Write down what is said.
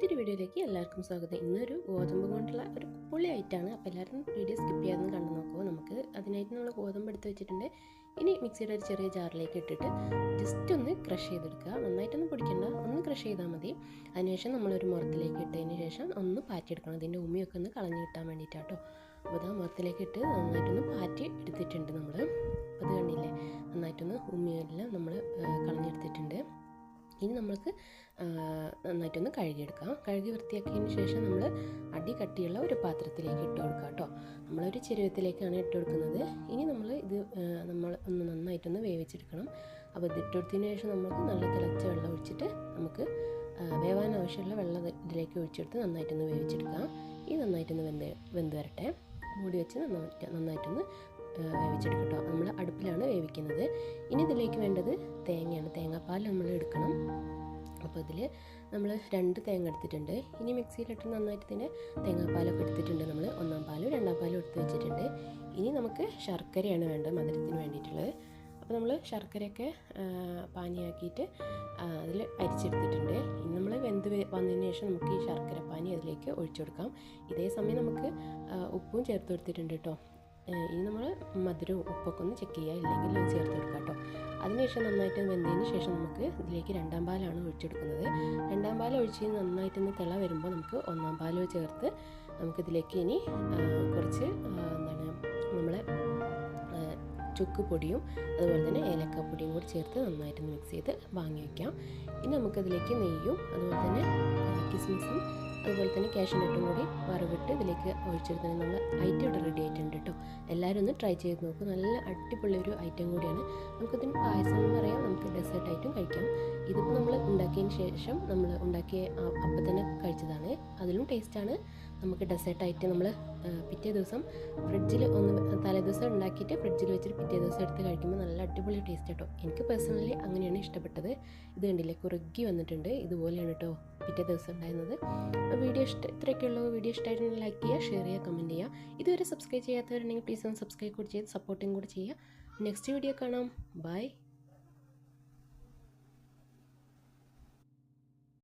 പുതിയൊരു വീഡിയോയിലേക്ക് എല്ലാവർക്കും സ്വാഗതം. ഇന്നൊരു ഗോതമ്പ് കൊണ്ടുള്ള ഒരു പൊളി ആയിട്ടാണ്. അപ്പോൾ എല്ലാവരും വീഡിയോ സ്കിപ്പ് ചെയ്യാതെ കണ്ടു നോക്കുമോ. നമുക്ക് അതിനായിട്ട് നമ്മൾ ഗോതമ്പ് എടുത്ത് വെച്ചിട്ടുണ്ട്. ഇനി മിക്സിയുടെ ഒരു ചെറിയ ജാറിലേക്ക് ഇട്ടിട്ട് ജസ്റ്റ് ഒന്ന് ക്രഷ് ചെയ്തെടുക്കുക. നന്നായിട്ടൊന്നും പൊടിക്കണ്ട, ഒന്ന് ക്രഷ് ചെയ്താൽ മതി. അതിനുശേഷം നമ്മളൊരു മുറത്തിലേക്ക് ഇട്ടതിന് ശേഷം ഒന്ന് പാറ്റിയെടുക്കണം. അതിൻ്റെ ഉമ്മിയൊക്കെ ഒന്ന് കളഞ്ഞു കിട്ടാൻ വേണ്ടിയിട്ടാട്ടോ. അപ്പോൾ അത് മുറത്തിലേക്ക് ഇട്ട് നന്നായിട്ടൊന്ന് പാറ്റി എടുത്തിട്ടുണ്ട് നമ്മൾ. അപ്പോൾ അത് കണ്ടില്ലേ, നന്നായിട്ടൊന്ന് ഉമ്മിയെല്ലാം നമ്മൾ കളഞ്ഞെടുത്തിട്ടുണ്ട്. ഇനി നമ്മൾക്ക് നന്നായിട്ടൊന്ന് കഴുകിയെടുക്കാം. കഴുകി വൃത്തിയാക്കിയതിന് ശേഷം നമ്മൾ അടി കട്ടിയുള്ള ഒരു പാത്രത്തിലേക്ക് ഇട്ട് കൊടുക്കാം കേട്ടോ. നമ്മളൊരു ചെരുവത്തിലേക്കാണ് ഇട്ട് കൊടുക്കുന്നത്. ഇനി നമ്മൾ ഒന്ന് നന്നായിട്ടൊന്ന് വേവിച്ചെടുക്കണം. അപ്പോൾ ഇത് ഇട്ട് കൊടുത്തതിന് ശേഷം നമുക്ക് നല്ല തിളച്ച വെള്ളം ഒഴിച്ചിട്ട് നമുക്ക് വേവാൻ ആവശ്യമുള്ള വെള്ളം ഇതിലേക്ക് ഒഴിച്ചെടുത്ത് നന്നായിട്ടൊന്ന് വേവിച്ചെടുക്കാം. ഈ നന്നായിട്ടൊന്ന് വെന്ത് വരട്ടെ. മൂടി വെച്ച് നന്നായിട്ടൊന്ന് വേവിച്ചെടുക്കട്ടോ. നമ്മൾ അടുപ്പിലാണ് വേവിക്കുന്നത്. ഇനി ഇതിലേക്ക് വേണ്ടത് തേങ്ങയാണ്. തേങ്ങാപ്പാൽ നമ്മൾ എടുക്കണം. അപ്പോൾ ഇതിൽ നമ്മൾ 2 തേങ്ങ എടുത്തിട്ടുണ്ട്. ഇനി മിക്സിയിലിട്ട് നന്നായിട്ട് ഇതിൻ്റെ തേങ്ങാപ്പാലൊക്കെ എടുത്തിട്ടുണ്ട്. നമ്മൾ 1-ാം പാലും 2-ാം പാലും എടുത്ത് വെച്ചിട്ടുണ്ട്. ഇനി നമുക്ക് ശർക്കരയാണ് വേണ്ടത് മധുരത്തിന് വേണ്ടിയിട്ടുള്ളത്. അപ്പോൾ നമ്മൾ ശർക്കരയൊക്കെ പാനിയാക്കിയിട്ട് അതിൽ അരിച്ചെടുത്തിട്ടുണ്ട്. ഇനി നമ്മൾ വെന്ത് വന്നതിന് ശേഷം നമുക്ക് ഈ ശർക്കര പാനി അതിലേക്ക് ഒഴിച്ചു കൊടുക്കാം. ഇതേ സമയം നമുക്ക് ഉപ്പും ചേർത്ത് കൊടുത്തിട്ടുണ്ട് കേട്ടോ. ഇനി നമ്മൾ മധുരവും ഉപ്പൊക്കെ ഒന്ന് ചെക്ക് ചെയ്യുക, ഇല്ലെങ്കിൽ അത് ചേർത്ത് കൊടുക്കാം കേട്ടോ. അതിനുശേഷം നന്നായിട്ട് വെന്തതിന് ശേഷം നമുക്ക് ഇതിലേക്ക് 2-ാം പാലാണ് ഒഴിച്ചെടുക്കുന്നത്. 2-ാം പാൽ ഒഴിച്ച് നന്നായിട്ടൊന്ന് തിള വരുമ്പോൾ നമുക്ക് 1-ാം പാൽ ചേർത്ത് നമുക്കിതിലേക്ക് ഇനി കുറച്ച് നമ്മളെ ചുക്ക് പൊടിയും അതുപോലെ തന്നെ ഏലക്കാപ്പൊടിയും കൂടി ചേർത്ത് നന്നായിട്ടൊന്ന് മിക്സ് ചെയ്ത് വാങ്ങി വയ്ക്കാം. ഇനി നമുക്കതിലേക്ക് നെയ്യും അതുപോലെ തന്നെ കിസ്മിസും അതുപോലെ തന്നെ കാഷ്യൂനട്ടും കൂടി വറവിട്ട് ഇതിലേക്ക് ഒഴിച്ചെടുത്താൽ നമ്മൾ ഐറ്റം ഇവിടെ റെഡി ആയിട്ടുണ്ട് കേട്ടോ. എല്ലാവരും ഒന്ന് ട്രൈ ചെയ്ത് നോക്കും. നല്ല അടിപൊളി ഒരു ഐറ്റം കൂടിയാണ്. നമുക്കിതിന് പായസം എന്ന് പറയാം, നമുക്ക് ഡെസേർട്ടായിട്ടും കഴിക്കാം. ഇതിപ്പോൾ നമ്മൾ ഉണ്ടാക്കിയതിന് ശേഷം നമ്മൾ ഉണ്ടാക്കിയ അപ്പം തന്നെ കഴിച്ചതാണ്. അതിലും ടേസ്റ്റാണ്. നമുക്ക് ഡെസേർട്ടായിട്ട് നമ്മൾ പിറ്റേ ദിവസം ഫ്രിഡ്ജിൽ തലേദിവസം ഉണ്ടാക്കിയിട്ട് ഫ്രിഡ്ജിൽ വെച്ചിട്ട് പിറ്റേ ദിവസം എടുത്ത് കഴിക്കുമ്പോൾ നല്ല അടിപൊളി ടേസ്റ്റ് കേട്ടോ. എനിക്ക് പേഴ്സണലി അങ്ങനെയാണ് ഇഷ്ടപ്പെട്ടത്. ഇത് കണ്ടില്ലേ, കുറുകി വന്നിട്ടുണ്ട്. ഇതുപോലെയാണ് കേട്ടോ പിറ്റേ ദിവസം ഉണ്ടായിരുന്നത്. വീഡിയോ ഇത്രയൊക്കെയുള്ളൂ. വീഡിയോ ഇഷ്ടമായിട്ടുണ്ടെങ്കിൽ ലൈക്ക് ചെയ്യുക, ഷെയർ ചെയ്യുക, കമൻറ്റ് ചെയ്യുക. ഇതുവരെ സബ്സ്ക്രൈബ് ചെയ്യാത്തവരുണ്ടെങ്കിൽ പ്ലീസ് ഒന്ന് സബ്സ്ക്രൈബ് കൂടി ചെയ്ത് സപ്പോർട്ടും കൂടി ചെയ്യുക. നെക്സ്റ്റ് വീഡിയോ കാണാം. ബൈ.